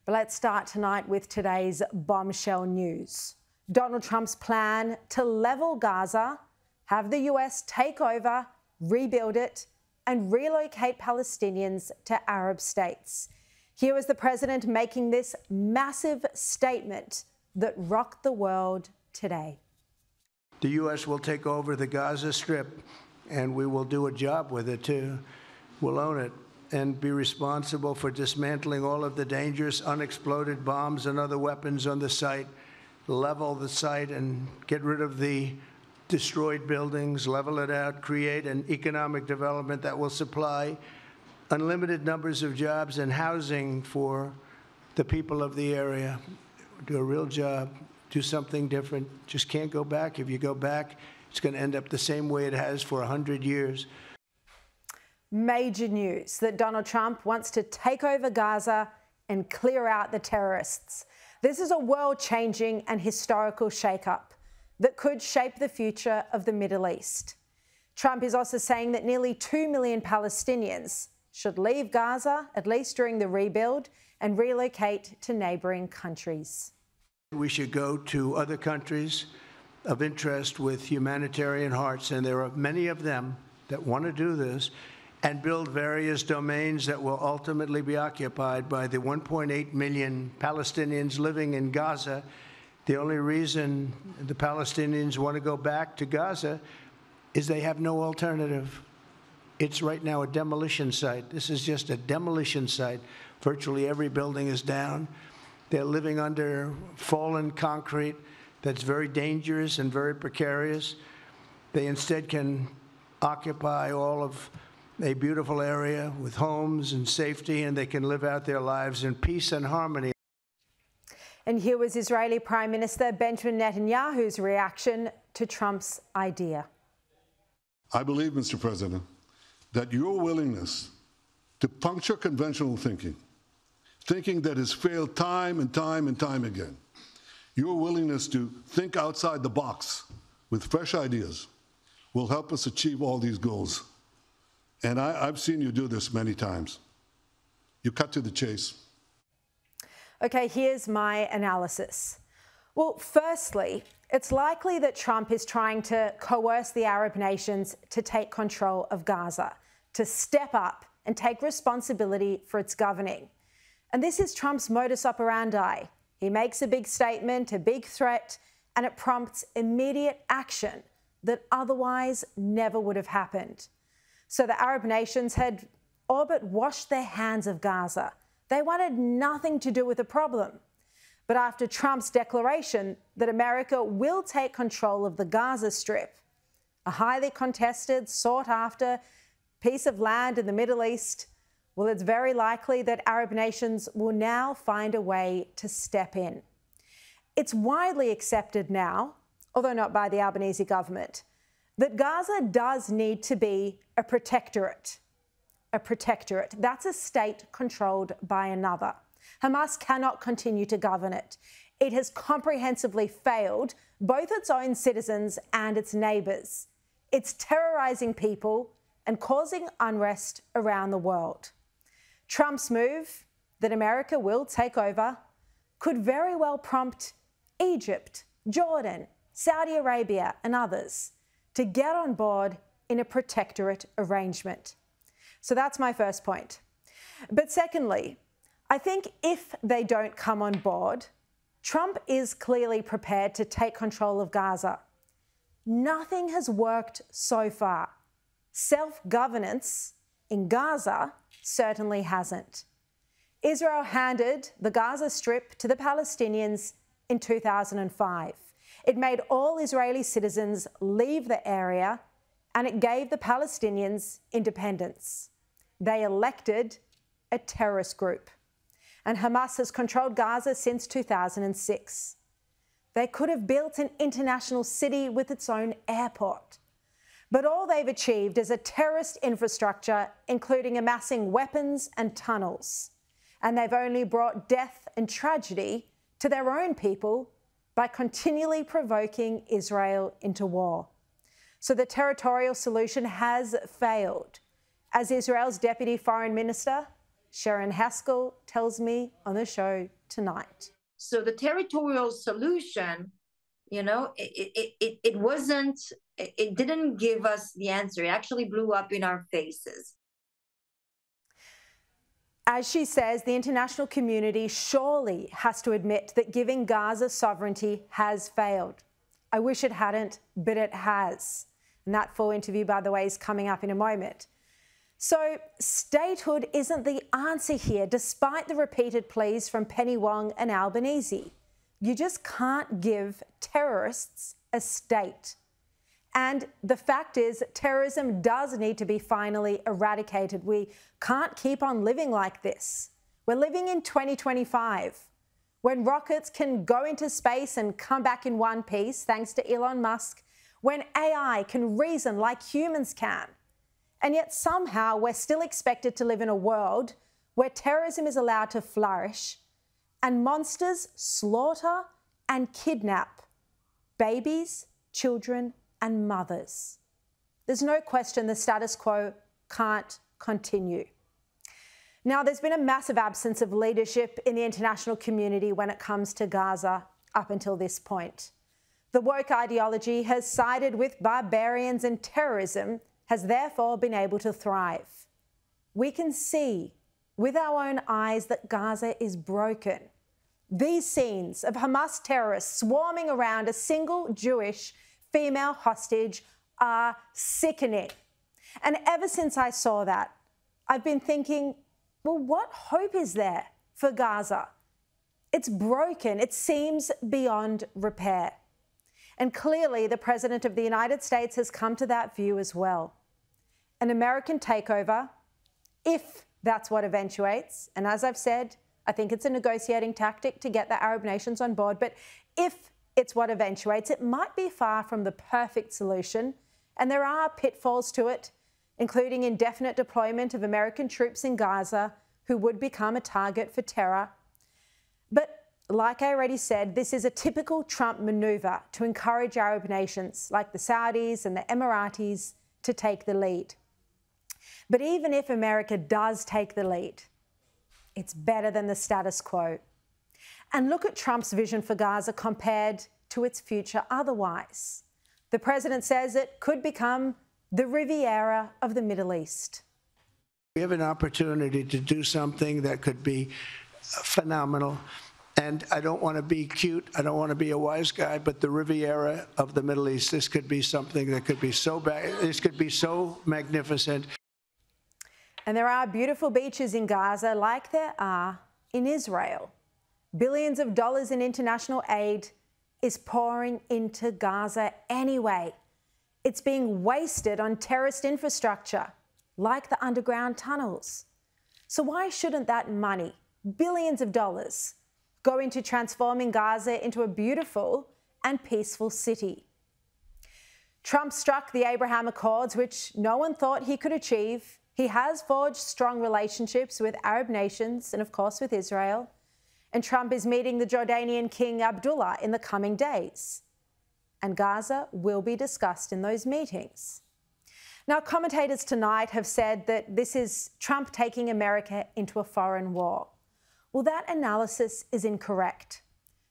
But let's start tonight with today's bombshell news. Donald Trump's plan to level Gaza, have the US take over, rebuild it, and relocate Palestinians to Arab states. Here was the president making this massive statement that rocked the world today. The U.S. will take over the Gaza Strip, and we will do a job with it, too. We'll own it and be responsible for dismantling all of the dangerous unexploded bombs and other weapons on the site, level the site and get rid of the destroyed buildings, level it out, create an economic development that will supply unlimited numbers of jobs and housing for the people of the area. Do a real job, do something different. Just can't go back. If you go back, it's going to end up the same way it has for 100 years. Major news that Donald Trump wants to take over Gaza and clear out the terrorists. This is a world-changing and historical shake-up that could shape the future of the Middle East. Trump is also saying that nearly 2 million Palestinians should leave Gaza, at least during the rebuild, and relocate to neighbouring countries. We should go to other countries of interest with humanitarian hearts, and there are many of them that want to do this, and build various domains that will ultimately be occupied by the 1.8 million Palestinians living in Gaza. The only reason the Palestinians want to go back to Gaza is they have no alternative. It's right now a demolition site. This is just a demolition site. Virtually every building is down. They're living under fallen concrete that's very dangerous and very precarious. They instead can occupy all of a beautiful area with homes and safety, and they can live out their lives in peace and harmony. And here was Israeli Prime Minister Benjamin Netanyahu's reaction to Trump's idea. I believe, Mr. President, that your willingness to puncture conventional thinking that has failed time and time and time again, your willingness to think outside the box with fresh ideas will help us achieve all these goals. And I've seen you do this many times. You cut to the chase. OK, here's my analysis. Well, firstly, it's likely that Trump is trying to coerce the Arab nations to take control of Gaza, to step up and take responsibility for its governing. And this is Trump's modus operandi. He makes a big statement, a big threat, and it prompts immediate action that otherwise never would have happened. So the Arab nations had all but washed their hands of Gaza. They wanted nothing to do with the problem. But after Trump's declaration that America will take control of the Gaza Strip, a highly contested, sought-after piece of land in the Middle East, well, it's very likely that Arab nations will now find a way to step in. It's widely accepted now, although not by the Albanese government, that Gaza does need to be a protectorate. A protectorate. That's a state controlled by another. Hamas cannot continue to govern it. It has comprehensively failed both its own citizens and its neighbours. It's terrorising people and causing unrest around the world. Trump's move, that America will take over, could very well prompt Egypt, Jordan, Saudi Arabia and others to get on board in a protectorate arrangement. So that's my first point. But secondly, I think if they don't come on board, Trump is clearly prepared to take control of Gaza. Nothing has worked so far. Self-governance in Gaza certainly hasn't. Israel handed the Gaza Strip to the Palestinians in 2005. It made all Israeli citizens leave the area, and it gave the Palestinians independence. They elected a terrorist group. And Hamas has controlled Gaza since 2006. They could have built an international city with its own airport. But all they've achieved is a terrorist infrastructure, including amassing weapons and tunnels. And they've only brought death and tragedy to their own people by continually provoking Israel into war. So the territorial solution has failed, as Israel's Deputy Foreign Minister, Sharon Haskell, tells me on the show tonight. So the territorial solution, you know, it didn't give us the answer. It actually blew up in our faces. As she says, the international community surely has to admit that giving Gaza sovereignty has failed. I wish it hadn't, but it has. And that full interview, by the way, is coming up in a moment. So statehood isn't the answer here, despite the repeated pleas from Penny Wong and Albanese. You just can't give terrorists a state. And the fact is, terrorism does need to be finally eradicated. We can't keep on living like this. We're living in 2025, when rockets can go into space and come back in one piece, thanks to Elon Musk, when AI can reason like humans can. And yet somehow we're still expected to live in a world where terrorism is allowed to flourish and monsters slaughter and kidnap babies, children, and mothers. There's no question the status quo can't continue. Now, there's been a massive absence of leadership in the international community when it comes to Gaza up until this point. The woke ideology has sided with barbarians, and terrorism has therefore been able to thrive. We can see with our own eyes that Gaza is broken. These scenes of Hamas terrorists swarming around a single Jewish female hostage are sickening. And ever since I saw that, I've been thinking, well, what hope is there for Gaza? It's broken. It seems beyond repair. And clearly, the President of the United States has come to that view as well. An American takeover, if that's what eventuates, and as I've said, I think it's a negotiating tactic to get the Arab nations on board, but if it's what eventuates, it might be far from the perfect solution, and there are pitfalls to it, including indefinite deployment of American troops in Gaza who would become a target for terror. But like I already said, this is a typical Trump maneuver to encourage Arab nations like the Saudis and the Emiratis to take the lead. But even if America does take the lead, it's better than the status quo. And look at Trump's vision for Gaza compared to its future otherwise. The president says it could become the Riviera of the Middle East. We have an opportunity to do something that could be phenomenal. And I don't want to be cute, I don't want to be a wise guy, but the Riviera of the Middle East, this could be something that could be so bad, this could be so magnificent. And there are beautiful beaches in Gaza like there are in Israel. Billions of dollars in international aid is pouring into Gaza anyway. It's being wasted on terrorist infrastructure, like the underground tunnels. So why shouldn't that money, billions of dollars, go into transforming Gaza into a beautiful and peaceful city? Trump struck the Abraham Accords, which no one thought he could achieve. He has forged strong relationships with Arab nations and, of course, with Israel. And Trump is meeting the Jordanian King Abdullah in the coming days. And Gaza will be discussed in those meetings. Now, commentators tonight have said that this is Trump taking America into a foreign war. Well, that analysis is incorrect.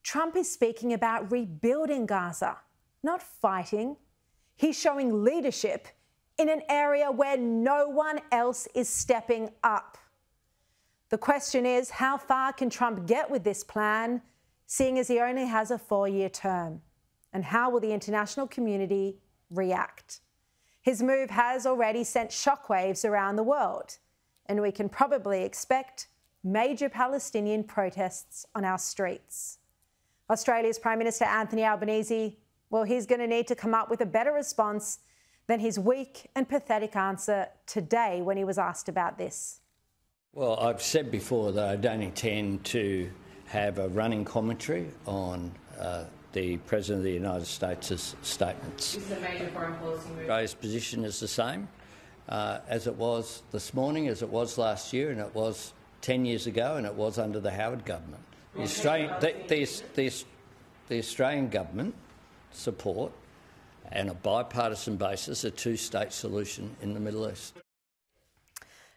Trump is speaking about rebuilding Gaza, not fighting. He's showing leadership in an area where no one else is stepping up. The question is, how far can Trump get with this plan, seeing as he only has a 4-year term? And how will the international community react? His move has already sent shockwaves around the world, and we can probably expect major Palestinian protests on our streets. Australia's Prime Minister Anthony Albanese, well, he's going to need to come up with a better response than his weak and pathetic answer today when he was asked about this. Well, I've said before that I don't intend to have a running commentary on the President of the United States' statements. This is a major foreign policy move. Australia's position is the same as it was this morning, as it was last year, and it was 10 years ago, and it was under the Howard government. The Australian government support, on a bipartisan basis, a two-state solution in the Middle East.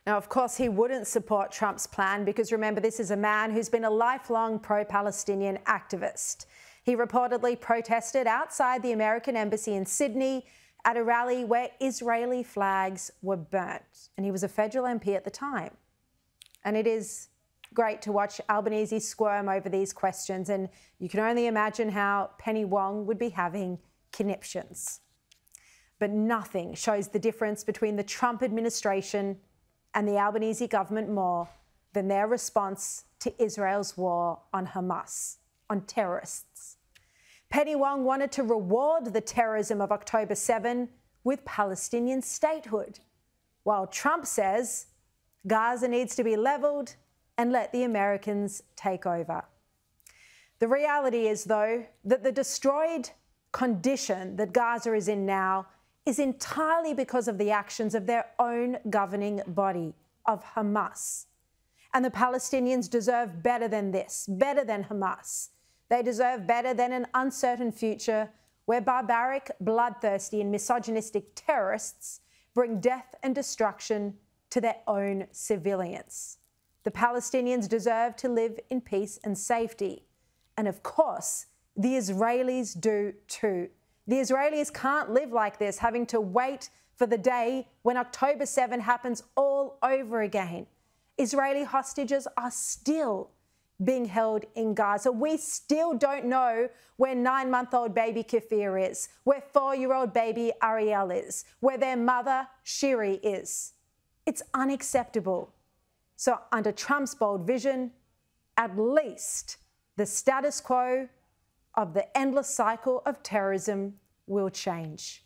Now, of course, he wouldn't support Trump's plan because, remember, this is a man who's been a lifelong pro-Palestinian activist. He reportedly protested outside the American embassy in Sydney at a rally where Israeli flags were burnt, and he was a federal MP at the time. And it is great to watch Albanese squirm over these questions, and you can only imagine how Penny Wong would be having conniptions. But nothing shows the difference between the Trump administration and the Albanese government more than their response to Israel's war on Hamas, on terrorists. Penny Wong wanted to reward the terrorism of October 7 with Palestinian statehood, while Trump says Gaza needs to be levelled and let the Americans take over. The reality is, though, that the destroyed condition that Gaza is in now is entirely because of the actions of their own governing body, of Hamas. And the Palestinians deserve better than this, better than Hamas. They deserve better than an uncertain future where barbaric, bloodthirsty and misogynistic terrorists bring death and destruction to their own civilians. The Palestinians deserve to live in peace and safety. And of course, the Israelis do too. The Israelis can't live like this, having to wait for the day when October 7 happens all over again. Israeli hostages are still being held in Gaza. We still don't know where 9-month-old baby Kafir is, where 4-year-old baby Ariel is, where their mother Shiri is. It's unacceptable. So under Trump's bold vision, at least the status quo of the endless cycle of terrorism will change.